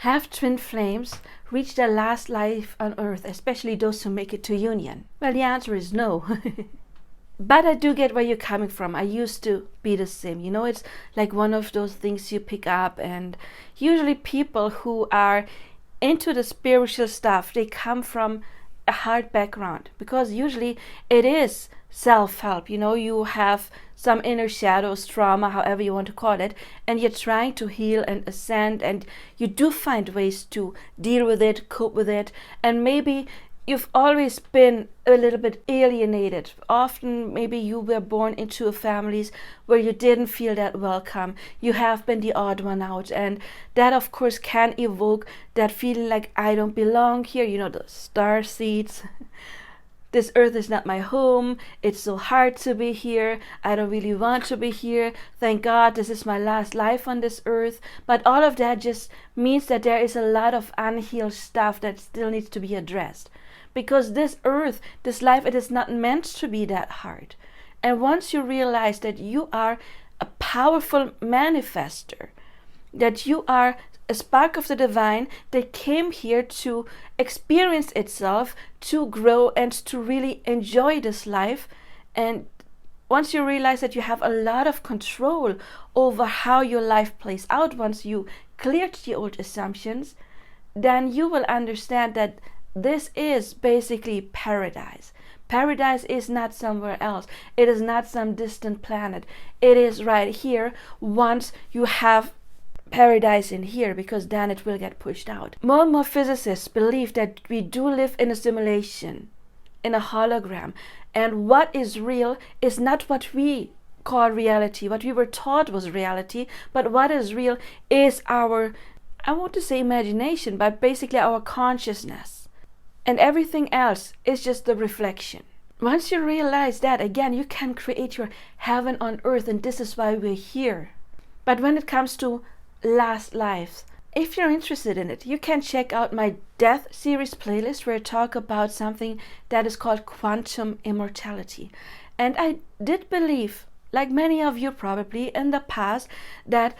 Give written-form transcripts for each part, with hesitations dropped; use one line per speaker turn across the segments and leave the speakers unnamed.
Have twin flames reached their last life on Earth, especially those who make it to union? Well, the answer is no. But I do get where you're coming from. I used to be the same. You know, it's like one of those things you pick up, and usually people who are into the spiritual stuff, they come from a hard background, because usually it is self-help. You know, you have some inner shadows, trauma, however you want to call it, and you're trying to heal and ascend, and you do find ways to deal with it, cope with it. And maybe you've always been a little bit alienated. Often maybe you were born into families where you didn't feel that welcome. You have been the odd one out, and that of course can evoke that feeling like, I don't belong here, you know, the star seeds. This earth is not my home. It's so hard to be here. I don't really want to be here. Thank God this is my last life on this earth. But all of that just means that there is a lot of unhealed stuff that still needs to be addressed. Because this earth, this life, it is not meant to be that hard. And once you realize that you are a powerful manifester, that you are a spark of the divine that came here to experience itself, to grow, and to really enjoy this life. And once you realize that you have a lot of control over how your life plays out, once you cleared the old assumptions, then you will understand that this is basically paradise. Paradise is not somewhere else. It is not some distant planet. It is right here once you have paradise in here, because then it will get pushed out. More and more physicists believe that we do live in a simulation, in a hologram, and what is real is not what we call reality, what we were taught was reality, but what is real is our, I want to say imagination, but basically our consciousness. And everything else is just the reflection. Once you realize that, again, you can create your heaven on earth, and this is why we're here. But when it comes to last lives, if you're interested in it, you can check out my Death series playlist, where I talk about something that is called quantum immortality. And I did believe, like many of you probably in the past, that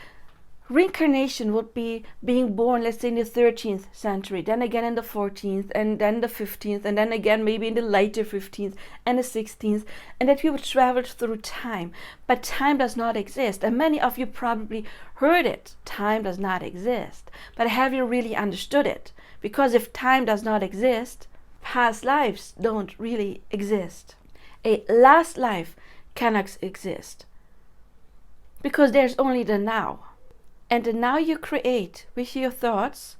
reincarnation would be being born, let's say in the 13th century, then again in the 14th, and then the 15th, and then again maybe in the later 15th and the 16th, and that we would travel through time. But time does not exist, and many of you probably heard it. Time does not exist. But have you really understood it? Because if time does not exist, past lives don't really exist. A last life cannot exist, because there's only the now. And the now you create with your thoughts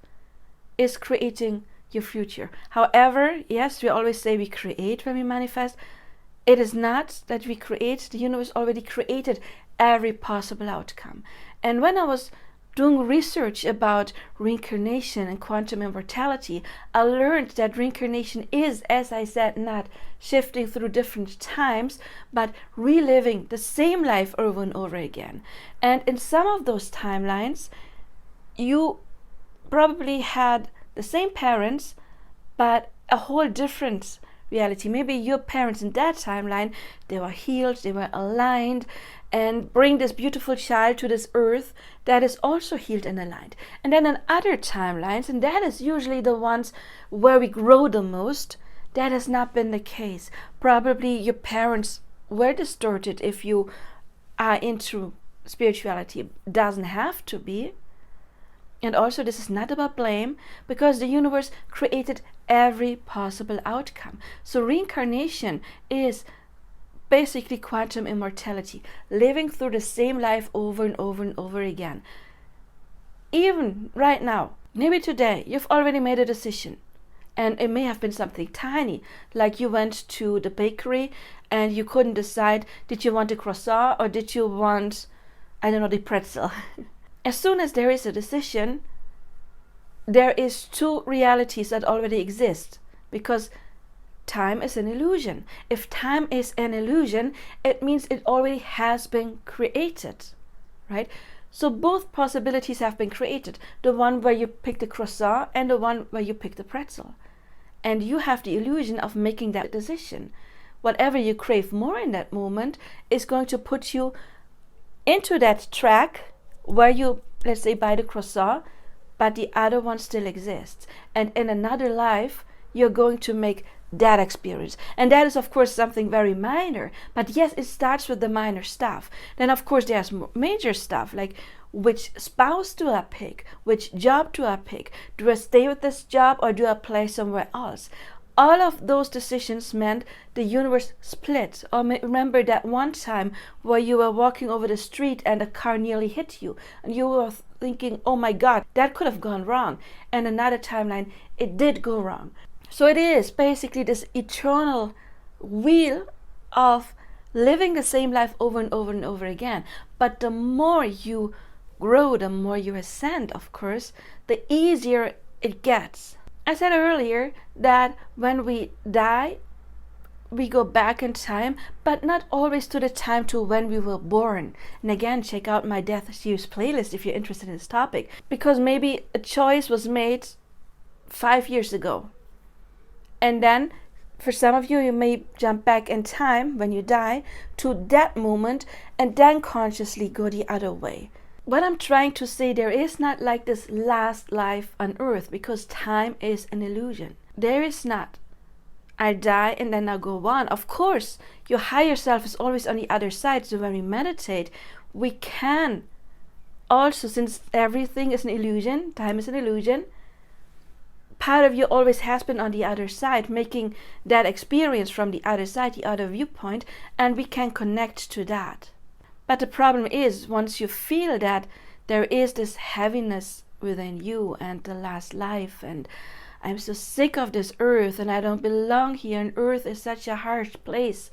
is creating your future. However, yes, we always say we create when we manifest. It is not that we create. The universe already created every possible outcome. And when I was doing research about reincarnation and quantum immortality, I learned that reincarnation is, as I said, not shifting through different times, but reliving the same life over and over again. And in some of those timelines, you probably had the same parents, but a whole different reality. Maybe your parents in that timeline, they were healed, they were aligned, and bring this beautiful child to this earth that is also healed and aligned. And then in other timelines, and that is usually the ones where we grow the most, that has not been the case. Probably your parents were distorted if you are into spirituality. It doesn't have to be. And also, this is not about blame, because the universe created every possible outcome. So reincarnation is basically quantum immortality, living through the same life over and over and over again. Even right now, maybe today, you've already made a decision. And it may have been something tiny, like you went to the bakery and you couldn't decide, did you want a croissant or did you want, I don't know, the pretzel? As soon as there is a decision, there is two realities that already exist, because time is an illusion. If time is an illusion, it means it already has been created, right? So both possibilities have been created, the one where you pick the croissant and the one where you pick the pretzel. And you have the illusion of making that decision. Whatever you crave more in that moment is going to put you into that track where you, let's say, buy the croissant, but the other one still exists. And in another life, you're going to make that experience. And that is, of course, something very minor. But yes, it starts with the minor stuff. Then, of course, there's major stuff, like which spouse do I pick? Which job do I pick? Do I stay with this job or do I play somewhere else? All of those decisions meant the universe split. Or remember that one time where you were walking over the street and a car nearly hit you, and you were thinking, oh my God, that could have gone wrong. And another timeline, it did go wrong. So it is basically this eternal wheel of living the same life over and over and over again. But the more you grow, the more you ascend, of course, the easier it gets. I said earlier that when we die, we go back in time, but not always to the time to when we were born. And again, check out my Death Series playlist if you're interested in this topic, because maybe a choice was made 5 years ago. And then for some of you, you may jump back in time when you die to that moment and then consciously go the other way. What I'm trying to say, there is not like this last life on earth, because time is an illusion. There is not. I die and then I go on. Of course, your higher self is always on the other side. So when we meditate, we can also, since everything is an illusion, time is an illusion, part of you always has been on the other side, making that experience from the other side, the other viewpoint, and we can connect to that. But the problem is, once you feel that there is this heaviness within you and the last life, and I'm so sick of this earth and I don't belong here, and earth is such a harsh place,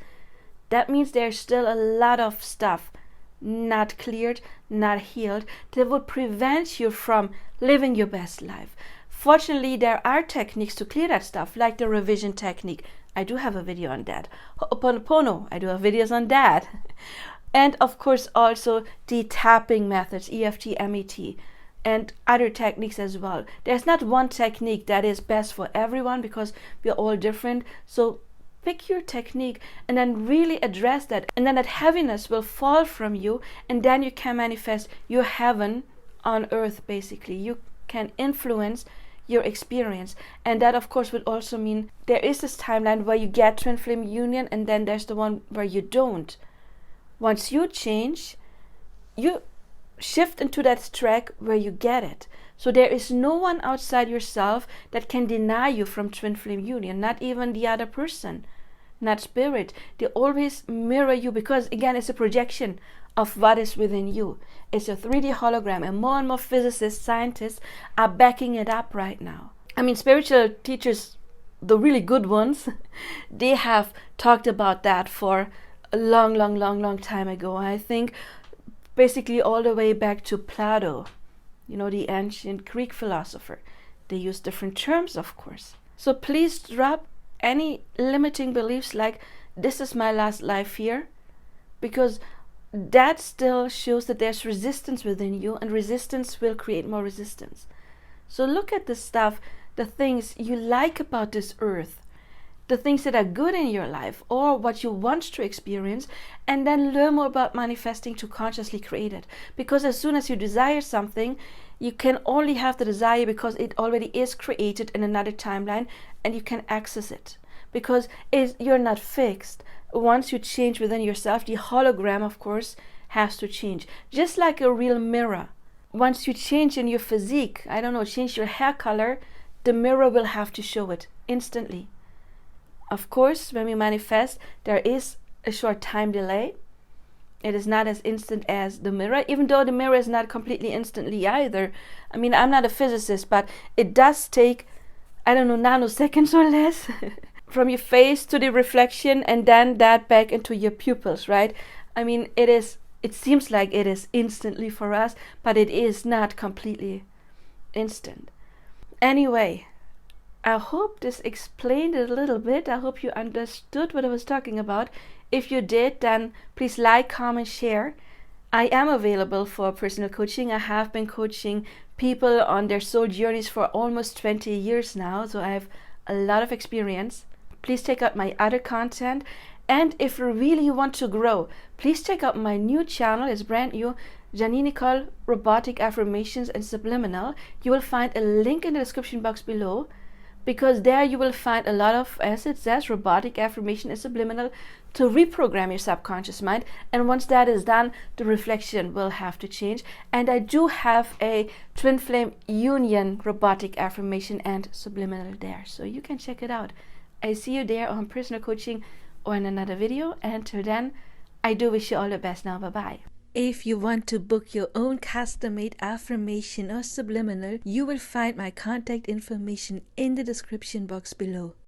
that means there's still a lot of stuff not cleared, not healed, that would prevent you from living your best life. Fortunately, there are techniques to clear that stuff, like the revision technique. I do have a video on that. Ho'oponopono, I do have videos on that. And of course also the tapping methods, EFT, MET, and other techniques as well. There's not one technique that is best for everyone, because we're all different. So pick your technique and then really address that. And then that heaviness will fall from you, and then you can manifest your heaven on earth, basically. You can influence your experience. And that, of course, would also mean there is this timeline where you get twin flame union, and then there's the one where you don't. Once you change, you shift into that track where you get it. So there is no one outside yourself that can deny you from twin flame union, not even the other person, not spirit. They always mirror you, because again, it's a projection of what is within you. It's a 3D hologram, and more physicists, scientists are backing it up right now. I mean, spiritual teachers, the really good ones, they have talked about that for a long time ago. I think basically all the way back to Plato, the ancient Greek philosopher. They use different terms, of course. So please drop any limiting beliefs like, this is my last life here, because that still shows that there's resistance within you, and resistance will create more resistance. So look at the stuff, the things you like about this earth, the things that are good in your life, or what you want to experience, and then learn more about manifesting to consciously create it. Because as soon as you desire something, you can only have the desire because it already is created in another timeline, and you can access it. Because you're not fixed. Once you change within yourself, the hologram, of course, has to change. Just like a real mirror. Once you change in your physique, change your hair color, the mirror will have to show it instantly. Of course, when we manifest, there is a short time delay. It is not as instant as the mirror, even though the mirror is not completely instantly either. I mean, I'm not a physicist, but it does take, nanoseconds or less from your face to the reflection, and then that back into your pupils, right? I mean, it seems like it is instantly for us, but it is not completely instant. Anyway, I hope this explained it a little bit. I hope you understood what I was talking about. If you did, then please like, comment, share. I am available for personal coaching. I have been coaching people on their soul journeys for almost 20 years now, so I have a lot of experience. Please check out my other content. And if you really want to grow, please check out my new channel. It's brand new. Janine Nicole, Robotic Affirmations and Subliminal. You will find a link in the description box below, because there you will find a lot of, as it says, robotic affirmation and subliminal to reprogram your subconscious mind. And once that is done, the reflection will have to change. And I do have a twin flame union robotic affirmation and subliminal there, so you can check it out. I see you there on personal coaching or in another video. Until then, I do wish you all the best now. Bye bye. If you want to book your own custom-made affirmation or subliminal, you will find my contact information in the description box below.